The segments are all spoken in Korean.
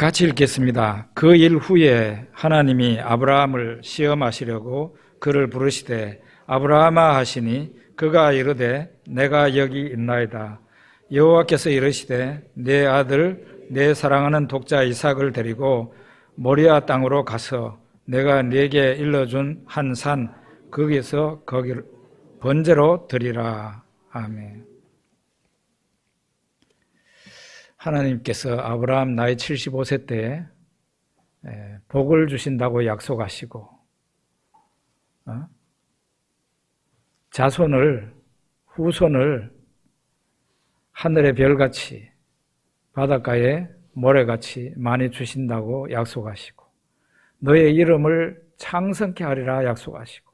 같이 읽겠습니다. 그 일 후에 하나님이 아브라함을 시험하시려고 그를 부르시되 아브라함아 하시니 그가 이르되 내가 여기 있나이다. 여호와께서 이르시되 내 아들 내 사랑하는 독자 이삭을 데리고 모리아 땅으로 가서 내가 네게 일러준 한 산 거기서 거기를 번제로 드리라. 아멘. 하나님께서 아브라함 나이 75세 때 복을 주신다고 약속하시고 자손을 후손을 하늘의 별같이 바닷가의 모래같이 많이 주신다고 약속하시고 너의 이름을 창성케 하리라 약속하시고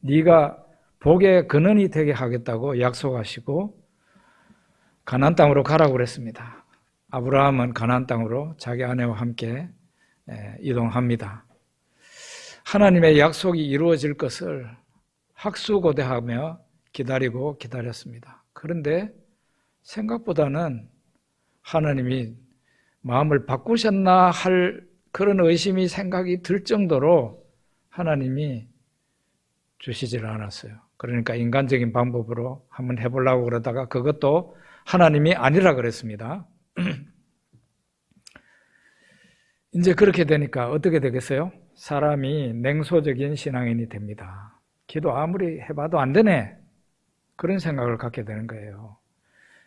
네가 복의 근원이 되게 하겠다고 약속하시고 가나안 땅으로 가라고 그랬습니다. 아브라함은 가나안 땅으로 자기 아내와 함께 이동합니다. 하나님의 약속이 이루어질 것을 학수고대하며 기다리고 기다렸습니다. 그런데 생각보다는 하나님이 마음을 바꾸셨나 할 그런 의심이 생각이 들 정도로 하나님이 주시질 않았어요. 그러니까 인간적인 방법으로 한번 해보려고 그러다가 그것도 하나님이 아니라 그랬습니다. 이제 그렇게 되니까 어떻게 되겠어요? 사람이 냉소적인 신앙인이 됩니다. 기도 아무리 해봐도 안 되네. 그런 생각을 갖게 되는 거예요.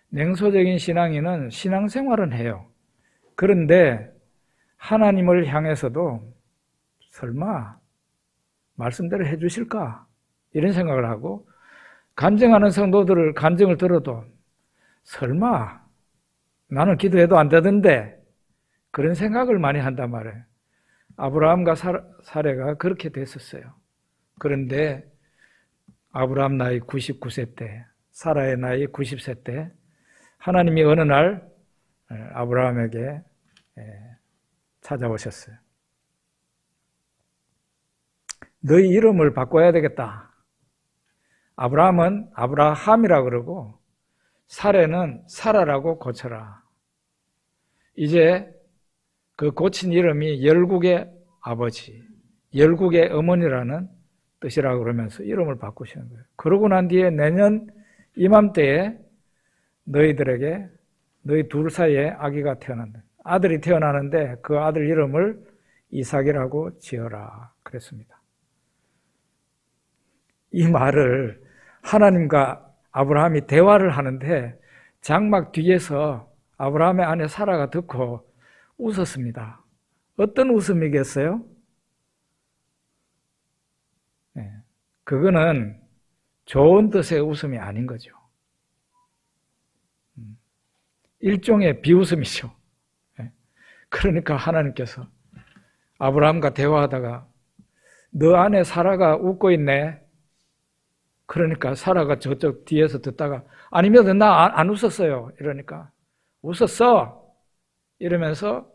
냉소적인 신앙인은 신앙생활은 해요. 그런데 하나님을 향해서도 설마 말씀대로 해주실까? 이런 생각을 하고 간증하는 성도들을 간증을 들어도 설마 나는 기도해도 안 되던데 그런 생각을 많이 한단 말이에요. 아브라함과 사레가 그렇게 됐었어요. 그런데 아브라함 나이 99세 때, 사라의 나이 90세 때 하나님이 어느 날 아브라함에게 찾아오셨어요. 너희 이름을 바꿔야 되겠다. 아브라함은 아브라함이라고 그러고 사레는 사라라고 고쳐라. 이제 그 고친 이름이 열국의 아버지, 열국의 어머니라는 뜻이라고 그러면서 이름을 바꾸시는 거예요. 그러고 난 뒤에 내년 이맘때에 너희들에게 너희 둘 사이에 아기가 태어난다. 아들이 태어나는데 그 아들 이름을 이삭이라고 지어라 그랬습니다. 이 말을 하나님과 아브라함이 대화를 하는데 장막 뒤에서 아브라함의 아내 사라가 듣고 웃었습니다. 어떤 웃음이겠어요? 그거는 좋은 뜻의 웃음이 아닌 거죠. 일종의 비웃음이죠. 그러니까 하나님께서 아브라함과 대화하다가 너 아내 사라가 웃고 있네. 그러니까 사라가 저쪽 뒤에서 듣다가 아니면 나 안 웃었어요. 이러니까 웃었어. 이러면서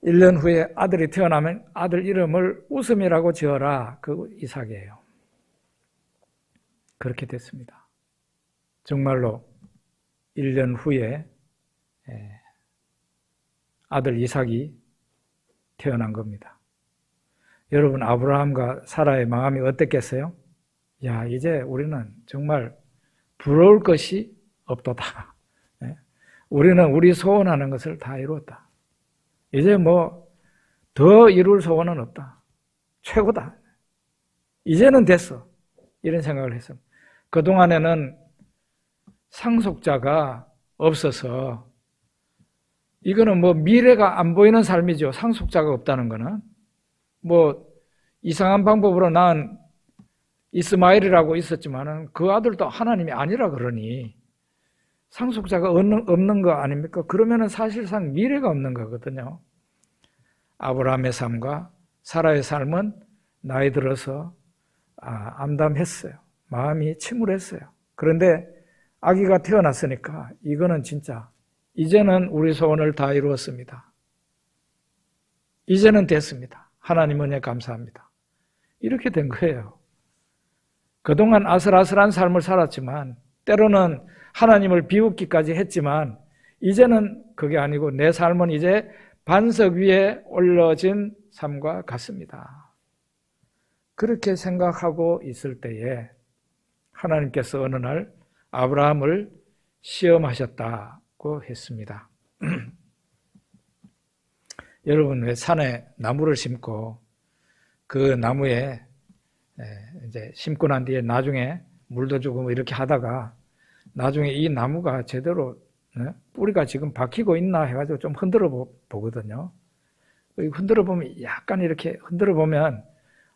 1년 후에 아들이 태어나면 아들 이름을 웃음이라고 지어라. 그 이삭이에요. 그렇게 됐습니다. 정말로 1년 후에 아들 이삭이 태어난 겁니다. 여러분 아브라함과 사라의 마음이 어땠겠어요? 야, 이제 우리는 정말 부러울 것이 없도다. 우리는 우리 소원하는 것을 다 이루었다. 이제 뭐 더 이룰 소원은 없다. 최고다. 이제는 됐어. 이런 생각을 했습니다. 그동안에는 상속자가 없어서 이거는 뭐 미래가 안 보이는 삶이죠. 상속자가 없다는 거는. 뭐 이상한 방법으로 낳은 이스마엘이라고 있었지만은 그 아들도 하나님이 아니라 그러니 상속자가 없는 거 아닙니까? 그러면은 사실상 미래가 없는 거거든요. 아브라함의 삶과 사라의 삶은 나이 들어서 암담했어요. 마음이 침울했어요. 그런데 아기가 태어났으니까 이거는 진짜 이제는 우리 소원을 다 이루었습니다. 이제는 됐습니다. 하나님 은혜 감사합니다. 이렇게 된 거예요. 그동안 아슬아슬한 삶을 살았지만 때로는 하나님을 비웃기까지 했지만 이제는 그게 아니고 내 삶은 이제 반석 위에 올려진 삶과 같습니다. 그렇게 생각하고 있을 때에 하나님께서 어느 날 아브라함을 시험하셨다고 했습니다. 여러분, 왜 산에 나무를 심고 그 나무에 이제 심고 난 뒤에 나중에 물도 주고 뭐 이렇게 하다가 나중에 이 나무가 제대로 뿌리가 지금 박히고 있나 해가지고 좀 흔들어 보거든요. 흔들어 보면 약간 이렇게 흔들어 보면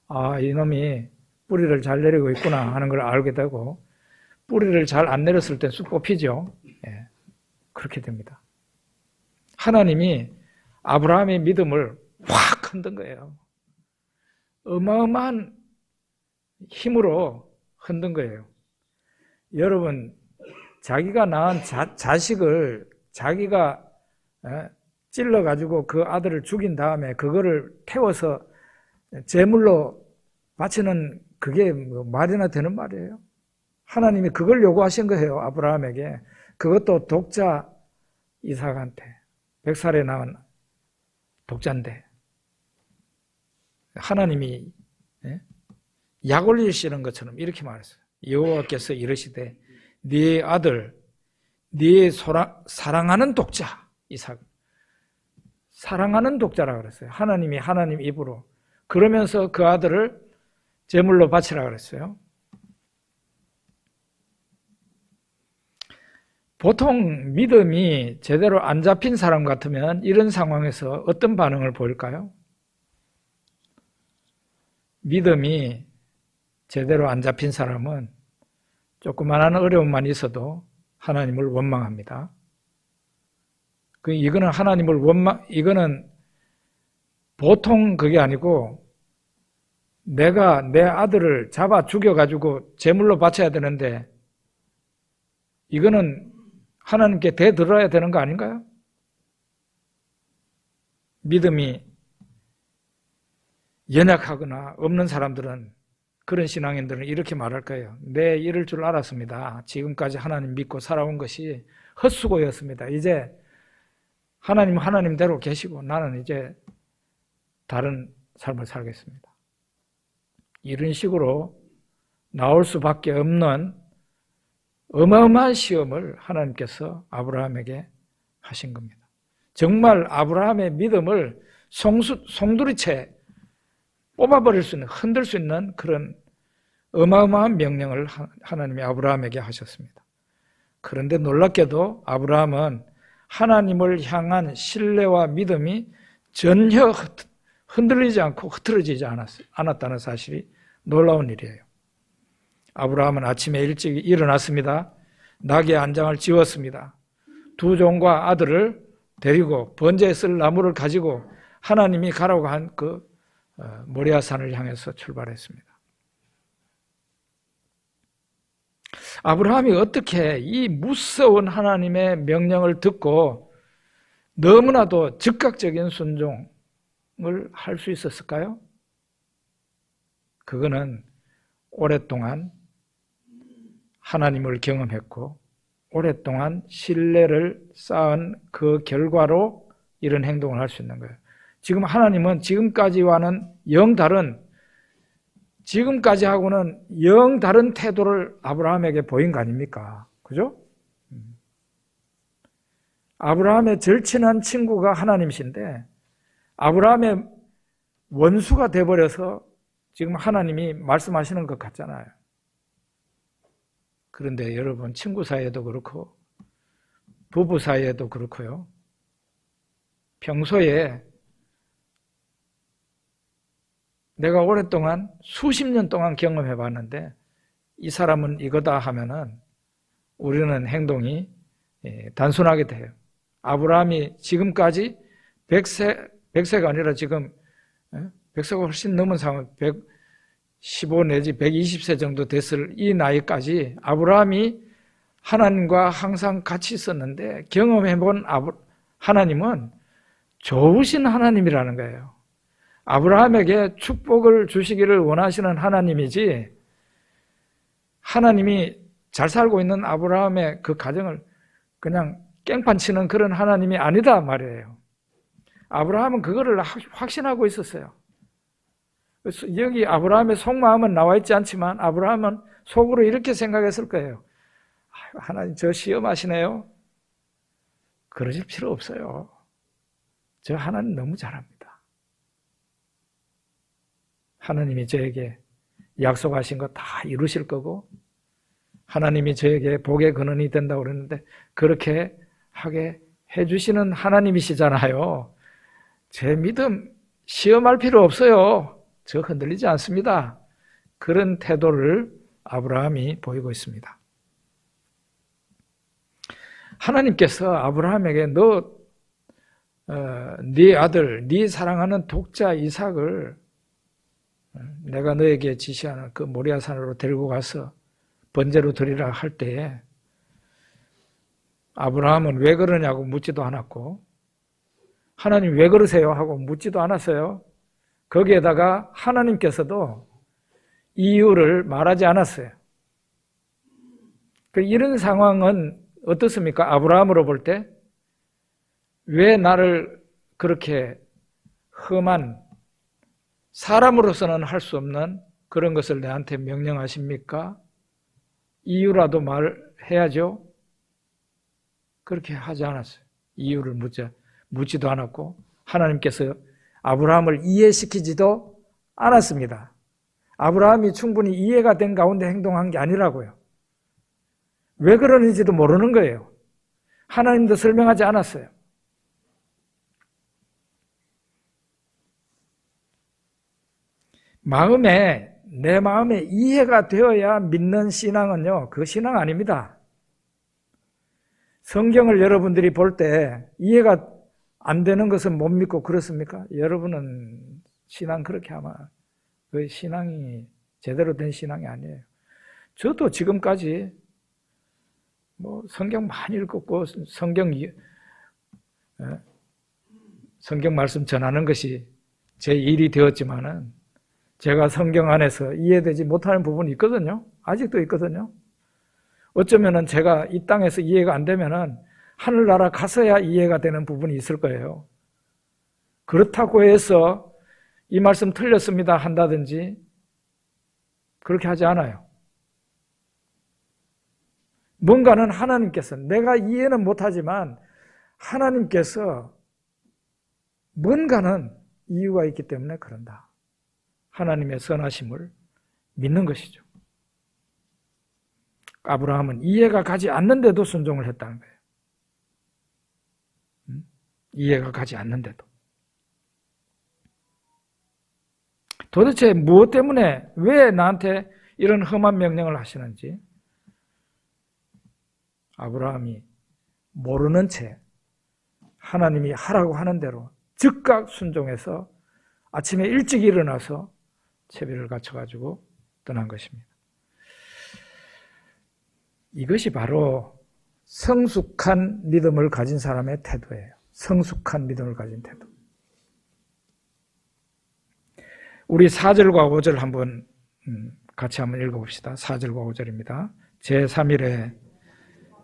아, 이놈이 뿌리를 잘 내리고 있구나 하는 걸 알게 되고, 뿌리를 잘 안 내렸을 때 쑥 뽑히죠. 예, 그렇게 됩니다. 하나님이 아브라함의 믿음을 확 흔든 거예요. 어마어마한 힘으로 흔든 거예요. 여러분, 자기가 낳은 자식을 자기가 찔러가지고 그 아들을 죽인 다음에 그거를 태워서 제물로 바치는 그게 말이나 되는 말이에요. 하나님이 그걸 요구하신 거예요, 아브라함에게. 그것도 독자 이삭한테. 100살에 낳은 독자인데 하나님이 약 올리시는 것처럼 이렇게 말했어요. 여호와께서 이르시되 네 아들, 네 사랑하는 독자 이삭, 사랑하는 독자라고 그랬어요. 하나님이 하나님 입으로. 그러면서 그 아들을 제물로 바치라고 그랬어요. 보통 믿음이 제대로 안 잡힌 사람 같으면 이런 상황에서 어떤 반응을 보일까요? 믿음이 제대로 안 잡힌 사람은 조그만한 어려움만 있어도 하나님을 원망합니다. 이거는 하나님을 이거는 보통 그게 아니고 내가 내 아들을 잡아 죽여가지고 제물로 바쳐야 되는데 이거는 하나님께 대들어야 되는 거 아닌가요? 믿음이 연약하거나 없는 사람들은, 그런 신앙인들은 이렇게 말할 거예요. 네, 이럴 줄 알았습니다. 지금까지 하나님 믿고 살아온 것이 헛수고였습니다. 이제 하나님은 하나님대로 계시고 나는 이제 다른 삶을 살겠습니다. 이런 식으로 나올 수밖에 없는 어마어마한 시험을 하나님께서 아브라함에게 하신 겁니다. 정말 아브라함의 믿음을 송두리째 뽑아버릴 수 있는, 흔들 수 있는 그런 어마어마한 명령을 하나님이 아브라함에게 하셨습니다. 그런데 놀랍게도 아브라함은 하나님을 향한 신뢰와 믿음이 전혀 흔들리지 않고 흐트러지지 않았다는 사실이 놀라운 일이에요. 아브라함은 아침에 일찍 일어났습니다. 낙의 안장을 지었습니다. 두 종과 아들을 데리고 번제에 쓸 나무를 가지고 하나님이 가라고 한 그 모리아산을 향해서 출발했습니다. 아브라함이 어떻게 이 무서운 하나님의 명령을 듣고 너무나도 즉각적인 순종을 할 수 있었을까요? 그거는 오랫동안 하나님을 경험했고 오랫동안 신뢰를 쌓은 그 결과로 이런 행동을 할 수 있는 거예요. 지금 하나님은 지금까지와는 영 다른, 지금까지하고는 영 다른 태도를 아브라함에게 보인 거 아닙니까? 그죠? 아브라함의 절친한 친구가 하나님이신데 아브라함의 원수가 돼버려서 지금 하나님이 말씀하시는 것 같잖아요. 그런데 여러분, 친구 사이에도 그렇고 부부 사이에도 그렇고요. 평소에 내가 오랫동안 수십 년 동안 경험해 봤는데 이 사람은 이거다 하면은 우리는 행동이 단순하게 돼요. 아브라함이 지금까지 100세가 아니라 지금 100세가 훨씬 넘은 상황, 115 내지 120세 정도 됐을 이 나이까지 아브라함이 하나님과 항상 같이 있었는데 경험해본 하나님은 좋으신 하나님이라는 거예요. 아브라함에게 축복을 주시기를 원하시는 하나님이지 하나님이 잘 살고 있는 아브라함의 그 가정을 그냥 깽판 치는 그런 하나님이 아니다 말이에요. 아브라함은 그거를 확신하고 있었어요. 그래서 여기 아브라함의 속마음은 나와 있지 않지만 아브라함은 속으로 이렇게 생각했을 거예요. 하나님 저 시험하시네요. 그러실 필요 없어요. 저 하나님 너무 잘합니다. 하나님이 저에게 약속하신 거 다 이루실 거고 하나님이 저에게 복의 근원이 된다고 그랬는데 그렇게 하게 해주시는 하나님이시잖아요. 제 믿음 시험할 필요 없어요. 저 흔들리지 않습니다. 그런 태도를 아브라함이 보이고 있습니다. 하나님께서 아브라함에게 네 아들, 네 사랑하는 독자 이삭을 내가 너에게 지시하는 그 모리아 산으로 데리고 가서 번제로 드리라 할 때에 아브라함은 왜 그러냐고 묻지도 않았고 하나님 왜 그러세요? 하고 묻지도 않았어요. 거기에다가 하나님께서도 이유를 말하지 않았어요. 이런 상황은 어떻습니까? 아브라함으로 볼 때 왜 나를 그렇게 험한 사람으로서는 할 수 없는 그런 것을 내한테 명령하십니까? 이유라도 말해야죠. 그렇게 하지 않았어요. 이유를 묻지도 않았고 하나님께서 아브라함을 이해시키지도 않았습니다. 아브라함이 충분히 이해가 된 가운데 행동한 게 아니라고요. 왜 그러는지도 모르는 거예요. 하나님도 설명하지 않았어요. 내 마음에 이해가 되어야 믿는 신앙은요, 그 신앙 아닙니다. 성경을 여러분들이 볼 때 이해가 안 되는 것은 못 믿고 그렇습니까? 여러분은 신앙 그렇게 아마 그 신앙이 제대로 된 신앙이 아니에요. 저도 지금까지 성경 많이 읽었고 성경 말씀 전하는 것이 제 일이 되었지만은 제가 성경 안에서 이해되지 못하는 부분이 있거든요. 아직도 있거든요. 어쩌면은 제가 이 땅에서 이해가 안 되면은 하늘나라 가서야 이해가 되는 부분이 있을 거예요. 그렇다고 해서 이 말씀 틀렸습니다 한다든지 그렇게 하지 않아요. 뭔가는 하나님께서 내가 이해는 못하지만 하나님께서 뭔가는 이유가 있기 때문에 그런다. 하나님의 선하심을 믿는 것이죠. 아브라함은 이해가 가지 않는데도 순종을 했다는 거예요. 이해가 가지 않는데도. 도대체 무엇 때문에 왜 나한테 이런 험한 명령을 하시는지 아브라함이 모르는 채 하나님이 하라고 하는 대로 즉각 순종해서 아침에 일찍 일어나서 채비를 갖춰가지고 떠난 것입니다. 이것이 바로 성숙한 믿음을 가진 사람의 태도예요. 성숙한 믿음을 가진 태도. 우리 4절과 5절 한번 같이 한번 읽어봅시다. 4절과 5절입니다. 제3일에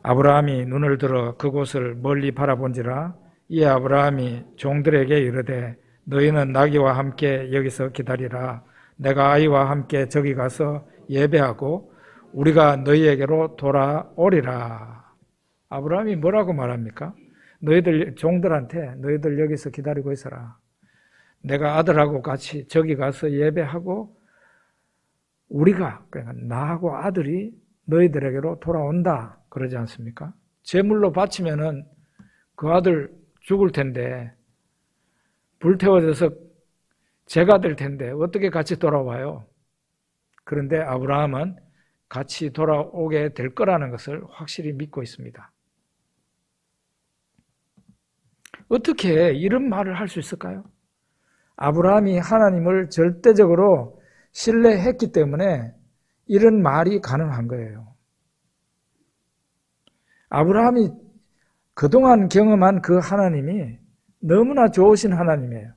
아브라함이 눈을 들어 그곳을 멀리 바라본지라 이에 아브라함이 종들에게 이르되 너희는 나귀와 함께 여기서 기다리라. 내가 아이와 함께 저기 가서 예배하고 우리가 너희에게로 돌아오리라. 아브라함이 뭐라고 말합니까? 너희들 종들한테 너희들 여기서 기다리고 있어라. 내가 아들하고 같이 저기 가서 예배하고 우리가 그러니까 나하고 아들이 너희들에게로 돌아온다. 그러지 않습니까? 제물로 바치면은 그 아들 죽을 텐데 불태워져서 죄가 될 텐데 어떻게 같이 돌아와요? 그런데 아브라함은 같이 돌아오게 될 거라는 것을 확실히 믿고 있습니다. 어떻게 이런 말을 할 수 있을까요? 아브라함이 하나님을 절대적으로 신뢰했기 때문에 이런 말이 가능한 거예요. 아브라함이 그동안 경험한 그 하나님이 너무나 좋으신 하나님이에요.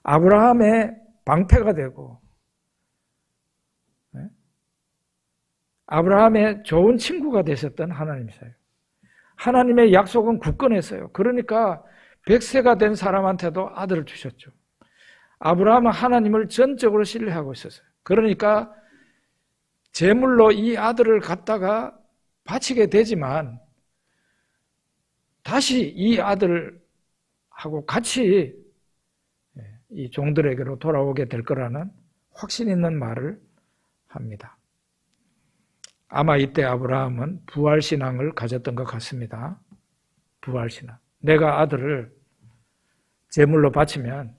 아브라함의 방패가 되고 아브라함의 좋은 친구가 되셨던 하나님이세요. 하나님의 약속은 굳건했어요. 그러니까 100세가 된 사람한테도 아들을 주셨죠. 아브라함은 하나님을 전적으로 신뢰하고 있었어요. 그러니까 제물로 이 아들을 갖다가 바치게 되지만 다시 이 아들하고 같이 이 종들에게로 돌아오게 될 거라는 확신 있는 말을 합니다. 아마 이때 아브라함은 부활신앙을 가졌던 것 같습니다. 부활신앙. 내가 아들을 제물로 바치면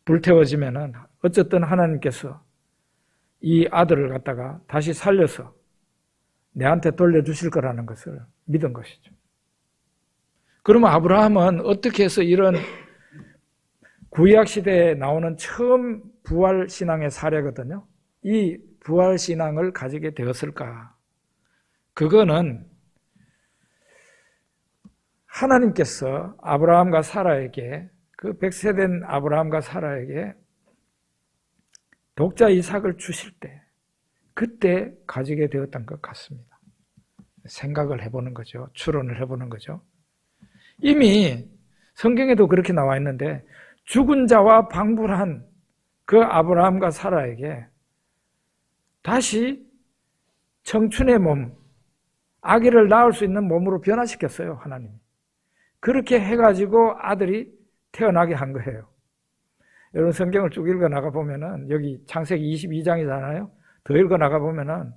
불태워지면은 어쨌든 하나님께서 이 아들을 갖다가 다시 살려서 내한테 돌려주실 거라는 것을 믿은 것이죠. 그러면 아브라함은 어떻게 해서 이런 구약 시대에 나오는 처음 부활신앙의 사례거든요. 이 부활신앙을 가지게 되었을까? 그거는 하나님께서 아브라함과 사라에게 그 100세 된 아브라함과 사라에게 독자 이삭을 주실 때 그때 가지게 되었던 것 같습니다. 생각을 해보는 거죠. 추론을 해보는 거죠. 이미 성경에도 그렇게 나와 있는데 죽은 자와 방불한 그 아브라함과 사라에게 다시 청춘의 몸, 아기를 낳을 수 있는 몸으로 변화시켰어요, 하나님이. 그렇게 해가지고 아들이 태어나게 한 거예요. 여러분 성경을 쭉 읽어나가 보면은 여기 창세기 22장이잖아요. 더 읽어나가 보면은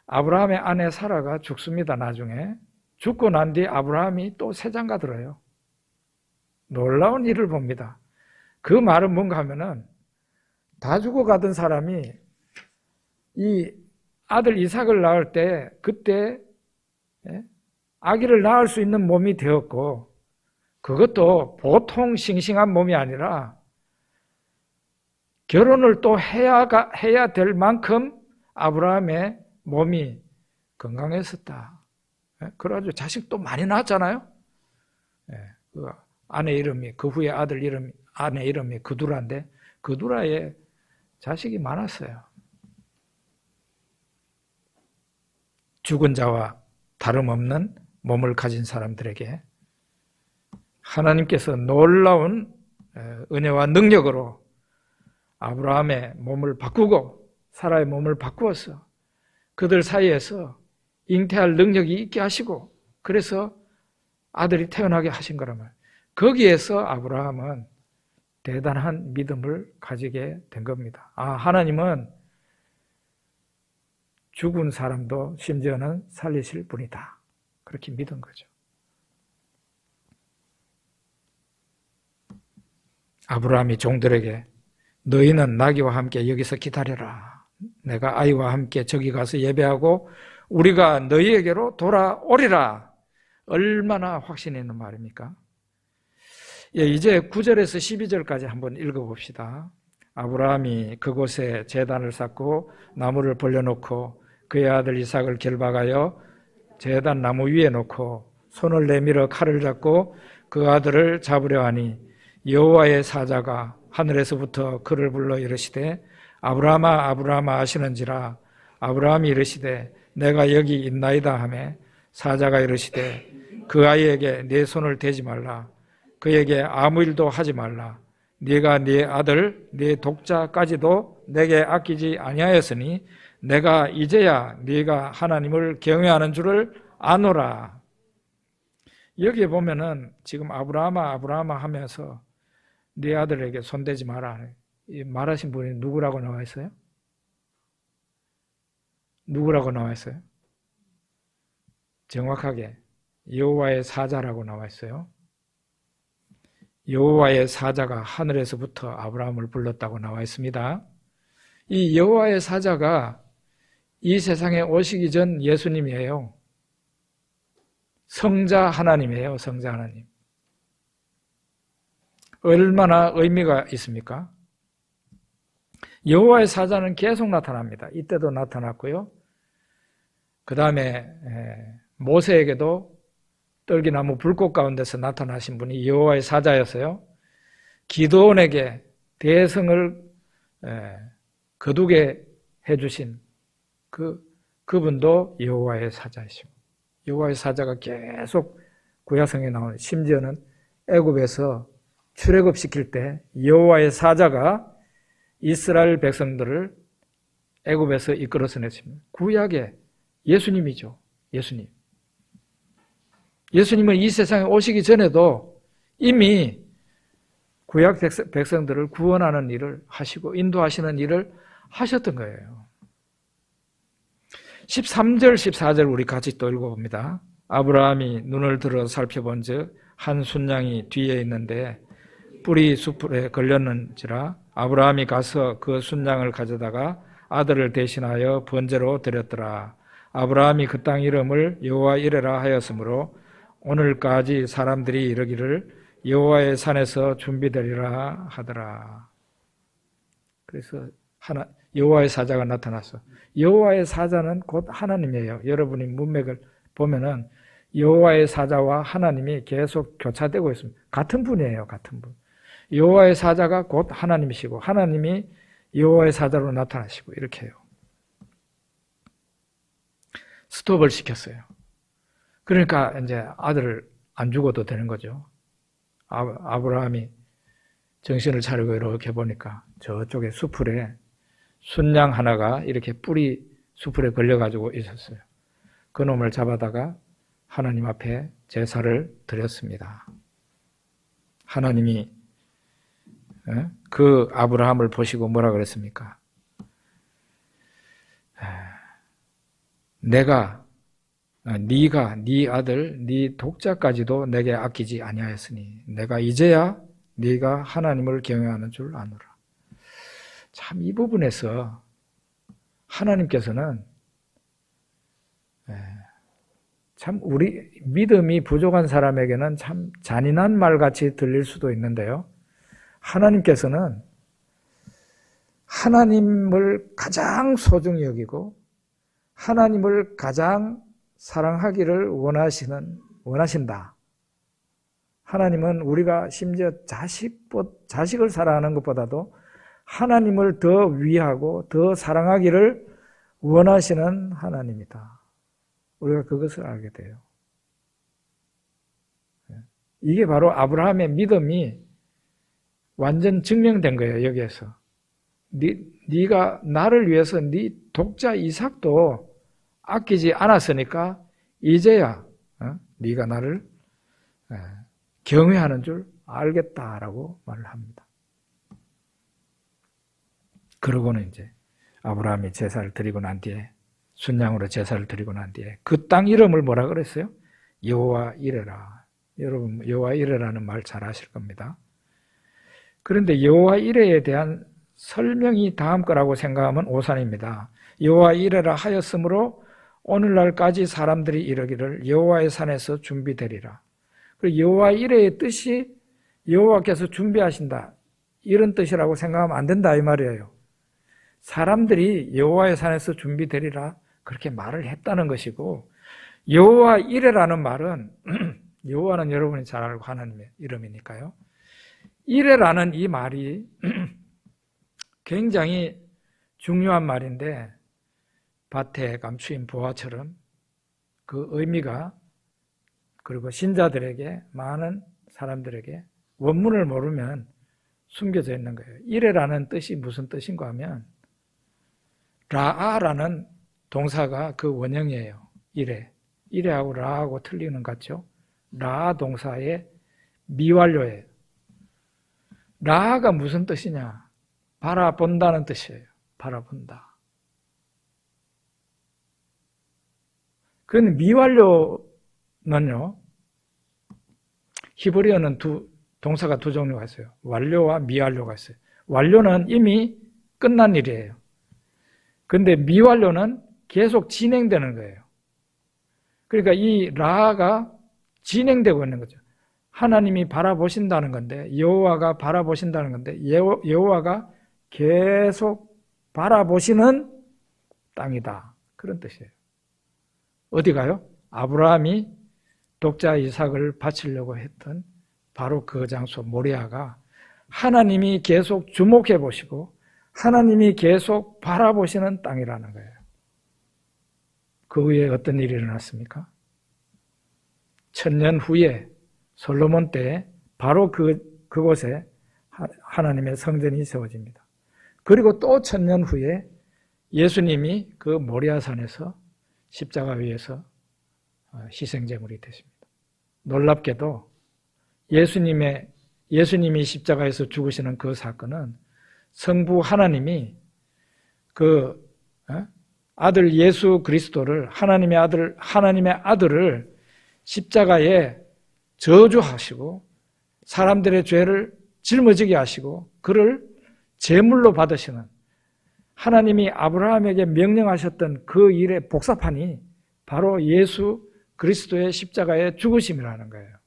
아브라함의 아내 사라가 죽습니다, 나중에. 죽고 난 뒤에 아브라함이 또 새 장가 들어요. 놀라운 일을 봅니다. 그 말은 뭔가 하면은 다 죽어가던 사람이 이 아들 이삭을 낳을 때 그때 아기를 낳을 수 있는 몸이 되었고 그것도 보통 싱싱한 몸이 아니라 결혼을 또 해야 될 만큼 아브라함의 몸이 건강했었다. 그래가지고 자식 또 많이 낳았잖아요. 그 아내 이름이 그 후에 아내 이름이 그두라인데 그두라에 자식이 많았어요. 죽은 자와 다름없는 몸을 가진 사람들에게 하나님께서 놀라운 은혜와 능력으로 아브라함의 몸을 바꾸고 사라의 몸을 바꾸어서 그들 사이에서 잉태할 능력이 있게 하시고 그래서 아들이 태어나게 하신 거라면 거기에서 아브라함은 대단한 믿음을 가지게 된 겁니다. 하나님은 죽은 사람도 심지어는 살리실 분이다. 그렇게 믿은 거죠. 아브라함이 종들에게 너희는 나귀와 함께 여기서 기다려라. 내가 아이와 함께 저기 가서 예배하고 우리가 너희에게로 돌아오리라. 얼마나 확신 있는 말입니까? 이제 9절에서 12절까지 한번 읽어봅시다. 아브라함이 그곳에 제단을 쌓고 나무를 벌려놓고 그의 아들 이삭을 결박하여 제단 나무 위에 놓고 손을 내밀어 칼을 잡고 그 아들을 잡으려 하니 여호와의 사자가 하늘에서부터 그를 불러 이르시되 아브라함아 아브라함아 하시는지라. 아브라함이 이르시되 내가 여기 있나이다 하매 사자가 이르시되 그 아이에게 네 손을 대지 말라. 그에게 아무 일도 하지 말라. 네가 네 아들 네 독자까지도 내게 아끼지 아니하였으니 내가 이제야 네가 하나님을 경외하는 줄을 아노라. 여기에 보면은 지금 아브라함아 아브라함아 하면서 네 아들에게 손대지 마라. 말하신 분이 누구라고 나와 있어요? 누구라고 나와 있어요? 정확하게 여호와의 사자라고 나와 있어요. 여호와의 사자가 하늘에서부터 아브라함을 불렀다고 나와 있습니다. 이 여호와의 사자가 이 세상에 오시기 전 예수님이에요. 성자 하나님이에요. 성자 하나님. 얼마나 의미가 있습니까? 여호와의 사자는 계속 나타납니다. 이때도 나타났고요. 그 다음에 모세에게도 떨기나무 불꽃 가운데서 나타나신 분이 여호와의 사자였어요. 기드온에게 대성을 거두게 해주신 그분도 여호와의 사자이시고 여호와의 사자가 계속 구약성경에 나오는, 심지어는 애굽에서 출애굽시킬 때 여호와의 사자가 이스라엘 백성들을 애굽에서 이끌어서 냈습니다. 구약의 예수님이죠. 예수님은 이 세상에 오시기 전에도 이미 구약 백성들을 구원하는 일을 하시고 인도하시는 일을 하셨던 거예요. 13절, 14절 우리 같이 또 읽어봅니다. 아브라함이 눈을 들어 살펴본 즉 한 순양이 뒤에 있는데 뿔이 숲에 걸렸는지라 아브라함이 가서 그 순양을 가져다가 아들을 대신하여 번제로 드렸더라. 아브라함이 그 땅 이름을 여호와 이레라 하였으므로 오늘까지 사람들이 이르기를 여호와의 산에서 준비되리라 하더라. 그래서 여호와의 사자가 나타났어. 여호와의 사자는 곧 하나님이에요. 여러분이 문맥을 보면은 여호와의 사자와 하나님이 계속 교차되고 있습니다. 같은 분이에요. 같은 분. 여호와의 사자가 곧 하나님이시고 하나님이 여호와의 사자로 나타나시고 이렇게 해요. 스톱을 시켰어요. 그러니까 이제 아들을 안 죽어도 되는 거죠. 아브라함이 정신을 차리고 이렇게 보니까 저쪽에 수풀에 순양 하나가 이렇게 뿔이 수풀에 걸려가지고 있었어요. 그 놈을 잡아다가 하나님 앞에 제사를 드렸습니다. 하나님이 그 아브라함을 보시고 뭐라 그랬습니까? 네가 네 아들 네 독자까지도 내게 아끼지 아니하였으니 내가 이제야 네가 하나님을 경외하는 줄 아노라. 참 이 부분에서 하나님께서는 참 우리 믿음이 부족한 사람에게는 참 잔인한 말같이 들릴 수도 있는데요. 하나님께서는 하나님을 가장 소중히 여기고 하나님을 가장 사랑하기를 원하신다. 하나님은 우리가 심지어 자식을 사랑하는 것보다도 하나님을 더 위하고 더 사랑하기를 원하시는 하나님이다. 우리가 그것을 알게 돼요. 이게 바로 아브라함의 믿음이 완전 증명된 거예요. 여기에서 네가 나를 위해서 네 독자 이삭도 아끼지 않았으니까 이제야 네가 나를 경외하는 줄 알겠다라고 말을 합니다. 그러고는 이제 아브라함이 제사를 드리고 난 뒤에 순양으로 제사를 드리고 난 뒤에 그 땅 이름을 뭐라 그랬어요? 여호와 이레라. 여러분 여호와 이레라는 말 잘 아실 겁니다. 그런데 여호와 이레에 대한 설명이 다음 거라고 생각하면 오산입니다. 여호와 이레라 하였으므로 오늘날까지 사람들이 이르기를 여호와의 산에서 준비되리라. 그리고 여호와 이레의 뜻이 여호와께서 준비하신다 이런 뜻이라고 생각하면 안 된다 이 말이에요. 사람들이 여호와의 산에서 준비되리라 그렇게 말을 했다는 것이고 여호와 이레라는 말은 여호와는 여러분이 잘 알고 하나님의 이름이니까요. 이레라는 이 말이 굉장히 중요한 말인데 밭에 감추인 보화처럼 그 의미가 그리고 신자들에게 많은 사람들에게 원문을 모르면 숨겨져 있는 거예요. 이레라는 뜻이 무슨 뜻인가 하면 라아라는 동사가 그 원형이에요. 이레하고 라하고 틀리는 것 같죠? 라 동사의 미완료예요. 라가 무슨 뜻이냐? 바라본다는 뜻이에요. 바라본다. 그런데 미완료는요, 히브리어는 동사가 두 종류가 있어요. 완료와 미완료가 있어요. 완료는 이미 끝난 일이에요. 그런데 미완료는 계속 진행되는 거예요. 그러니까 이 라가 진행되고 있는 거죠. 하나님이 바라보신다는 건데, 여호와가 바라보신다는 건데, 여호와가 계속 바라보시는 땅이다. 그런 뜻이에요. 어디가요? 아브라함이 독자 이삭을 바치려고 했던 바로 그 장소 모리아가 하나님이 계속 주목해 보시고 하나님이 계속 바라보시는 땅이라는 거예요. 그 후에 어떤 일이 일어났습니까? 천년 후에 솔로몬 때 바로 그곳에 하나님의 성전이 세워집니다. 그리고 또 천년 후에 예수님이 그 모리아산에서 십자가 위에서 희생제물이 되십니다. 놀랍게도 예수님이 십자가에서 죽으시는 그 사건은 성부 하나님이 그 아들 예수 그리스도를 하나님의 아들을 십자가에 저주하시고 사람들의 죄를 짊어지게 하시고 그를 제물로 받으시는 하나님이 아브라함에게 명령하셨던 그 일의 복사판이 바로 예수 그리스도의 십자가의 죽으심이라는 거예요.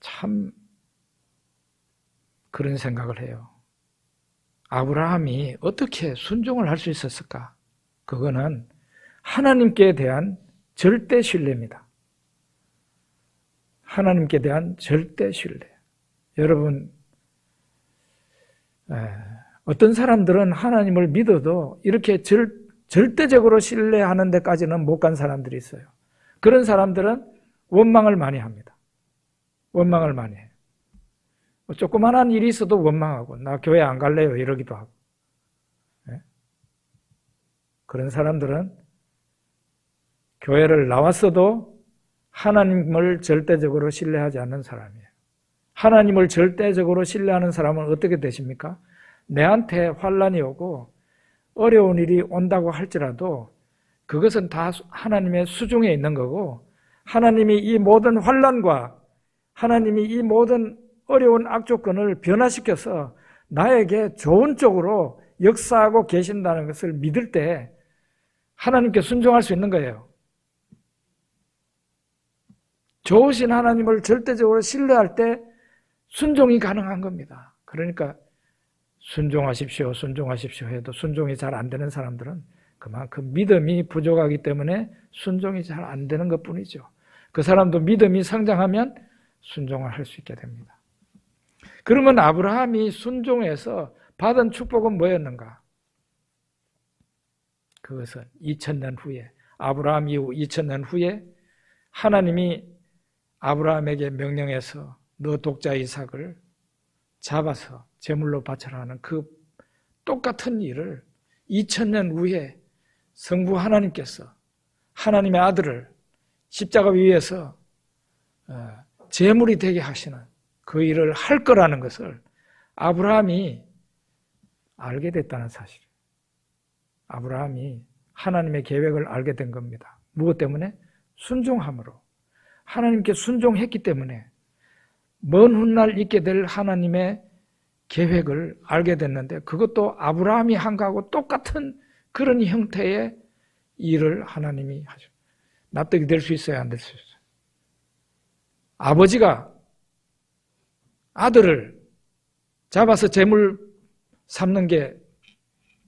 참 그런 생각을 해요. 아브라함이 어떻게 순종을 할 수 있었을까? 그거는 하나님께 대한 절대 신뢰입니다. 하나님께 대한 절대 신뢰. 여러분, 어떤 사람들은 하나님을 믿어도 이렇게 절대적으로 신뢰하는 데까지는 못 간 사람들이 있어요. 그런 사람들은 원망을 많이 합니다. 원망을 많이 해요. 조그만한 일이 있어도 원망하고 나 교회 안 갈래요 이러기도 하고. 그런 사람들은 교회를 나왔어도 하나님을 절대적으로 신뢰하지 않는 사람이에요. 하나님을 절대적으로 신뢰하는 사람은 어떻게 되십니까? 내한테 환난이 오고 어려운 일이 온다고 할지라도 그것은 다 하나님의 수중에 있는 거고 하나님이 이 모든 환난과 하나님이 이 모든 어려운 악조건을 변화시켜서 나에게 좋은 쪽으로 역사하고 계신다는 것을 믿을 때 하나님께 순종할 수 있는 거예요. 좋으신 하나님을 절대적으로 신뢰할 때 순종이 가능한 겁니다. 그러니까 순종하십시오 해도 순종이 잘 안 되는 사람들은 그만큼 믿음이 부족하기 때문에 순종이 잘 안 되는 것뿐이죠. 그 사람도 믿음이 성장하면 순종을 할 수 있게 됩니다. 그러면 아브라함이 순종해서 받은 축복은 뭐였는가? 그것은 2000년 후에 아브라함 이후 2000년 후에 하나님이 아브라함에게 명령해서 너 독자 이삭을 잡아서 제물로 바쳐라 하는 그 똑같은 일을 2000년 후에 성부 하나님께서 하나님의 아들을 십자가 위에서 제물이 되게 하시는 그 일을 할 거라는 것을 아브라함이 알게 됐다는 사실. 아브라함이 하나님의 계획을 알게 된 겁니다. 무엇 때문에? 순종함으로. 하나님께 순종했기 때문에 먼 훗날 있게 될 하나님의 계획을 알게 됐는데 그것도 아브라함이 한 거하고 똑같은 그런 형태의 일을 하나님이 하죠. 납득이 될 수 있어야 안 될 수 있어요. 아버지가 아들을 잡아서 제물 삼는 게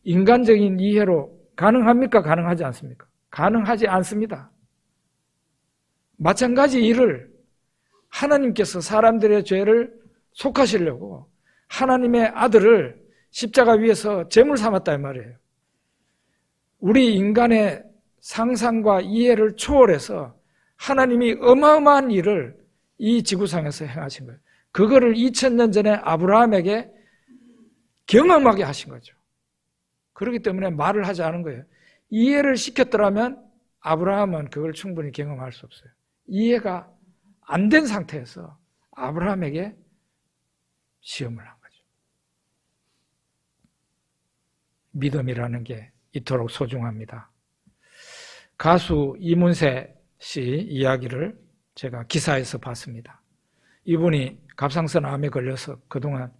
인간적인 이해로 가능합니까? 가능하지 않습니까? 가능하지 않습니다. 마찬가지 일을 하나님께서 사람들의 죄를 속하시려고 하나님의 아들을 십자가 위에서 제물 삼았다 이 말이에요. 우리 인간의 상상과 이해를 초월해서 하나님이 어마어마한 일을 이 지구상에서 행하신 거예요. 그거를 2000년 전에 아브라함에게 경험하게 하신 거죠. 그렇기 때문에 말을 하지 않은 거예요. 이해를 시켰더라면 아브라함은 그걸 충분히 경험할 수 없어요. 이해가 안 된 상태에서 아브라함에게 시험을 한 거죠. 믿음이라는 게 이토록 소중합니다. 가수 이문세 씨 이야기를 제가 기사에서 봤습니다. 이분이 갑상선 암에 걸려서 그동안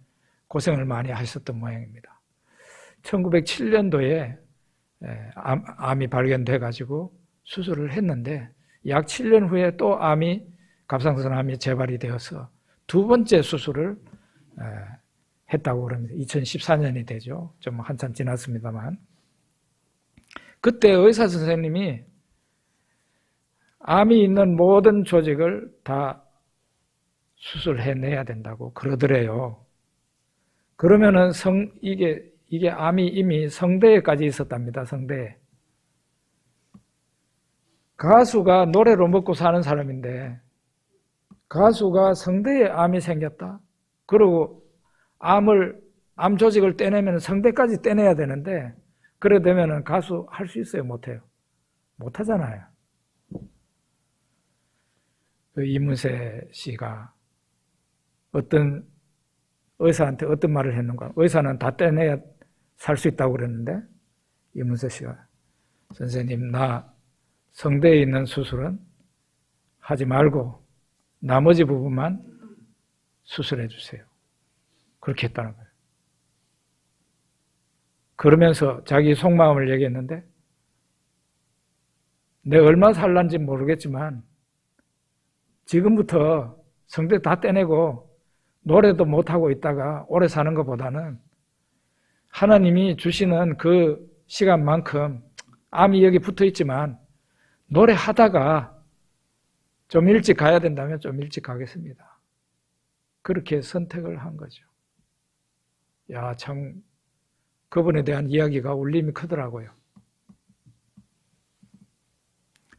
고생을 많이 하셨던 모양입니다. 1907년도에 암이 발견돼가지고 수술을 했는데 약 7년 후에 또 갑상선 암이 재발이 되어서 두 번째 수술을 했다고 그럽니다. 2014년이 되죠. 좀 한참 지났습니다만. 그때 의사 선생님이 암이 있는 모든 조직을 다 수술해내야 된다고 그러더래요. 그러면은 이게 이게 암이 이미 성대에까지 있었답니다. 성대에. 가수가 노래로 먹고 사는 사람인데 가수가 성대에 암이 생겼다. 그리고 암 조직을 떼내면 성대까지 떼내야 되는데 그래 되면 가수 할 수 있어요? 못해요? 못하잖아요. 그 이문세 씨가 어떤 의사한테 어떤 말을 했는가? 의사는 다 떼내야 살 수 있다고 그랬는데 이문세 씨가 선생님 나 성대에 있는 수술은 하지 말고 나머지 부분만 수술해 주세요. 그렇게 했다는 거예요. 그러면서 자기 속마음을 얘기했는데 내가 얼마 살란지 모르겠지만 지금부터 성대 다 떼내고 노래도 못하고 있다가 오래 사는 것보다는 하나님이 주시는 그 시간만큼 암이 여기 붙어 있지만 노래하다가 좀 일찍 가야 된다면 좀 일찍 가겠습니다. 그렇게 선택을 한 거죠. 야, 참 그분에 대한 이야기가 울림이 크더라고요.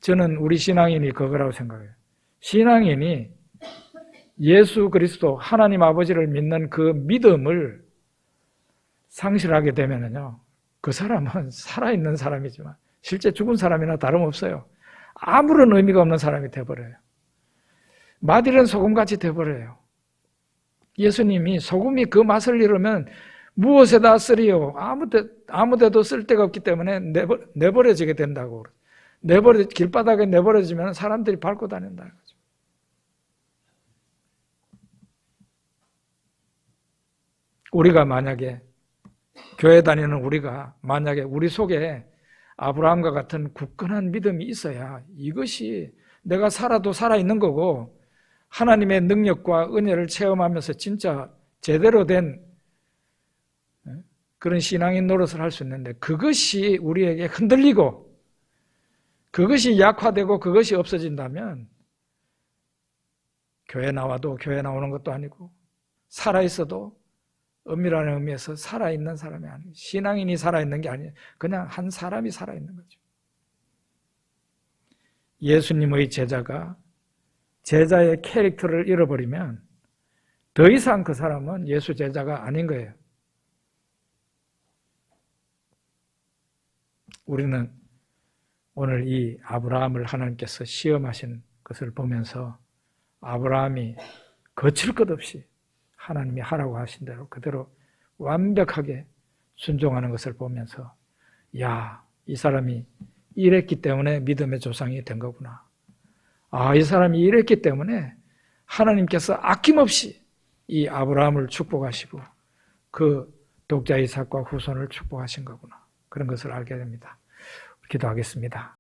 저는 우리 신앙인이 그거라고 생각해요. 신앙인이 예수 그리스도 하나님 아버지를 믿는 그 믿음을 상실하게 되면은요, 그 사람은 살아있는 사람이지만 실제 죽은 사람이나 다름없어요. 아무런 의미가 없는 사람이 돼버려요. 마디는 소금같이 돼버려요. 예수님이 소금이 그 맛을 잃으면 무엇에다 쓰리요? 아무데도 쓸 데가 없기 때문에 내버려지게 된다고. 길바닥에 내버려지면 사람들이 밟고 다닌다는 거죠. 우리가 만약에 교회 다니는 우리가 만약에 우리 속에 아브라함과 같은 굳건한 믿음이 있어야 이것이 내가 살아도 살아있는 거고 하나님의 능력과 은혜를 체험하면서 진짜 제대로 된 그런 신앙인 노릇을 할 수 있는데 그것이 우리에게 흔들리고 그것이 약화되고 그것이 없어진다면 교회 나와도 교회 나오는 것도 아니고 살아있어도 엄밀한 의미에서 살아있는 사람이 아니에요. 신앙인이 살아있는 게 아니에요. 그냥 한 사람이 살아있는 거죠. 예수님의 제자가 제자의 캐릭터를 잃어버리면 더 이상 그 사람은 예수 제자가 아닌 거예요. 우리는 오늘 이 아브라함을 하나님께서 시험하신 것을 보면서 아브라함이 거칠 것 없이 하나님이 하라고 하신 대로 그대로 완벽하게 순종하는 것을 보면서 야, 이 사람이 이랬기 때문에 믿음의 조상이 된 거구나. 아, 이 사람이 이랬기 때문에 하나님께서 아낌없이 이 아브라함을 축복하시고 그 독자 이삭과 후손을 축복하신 거구나. 그런 것을 알게 됩니다. 기도하겠습니다.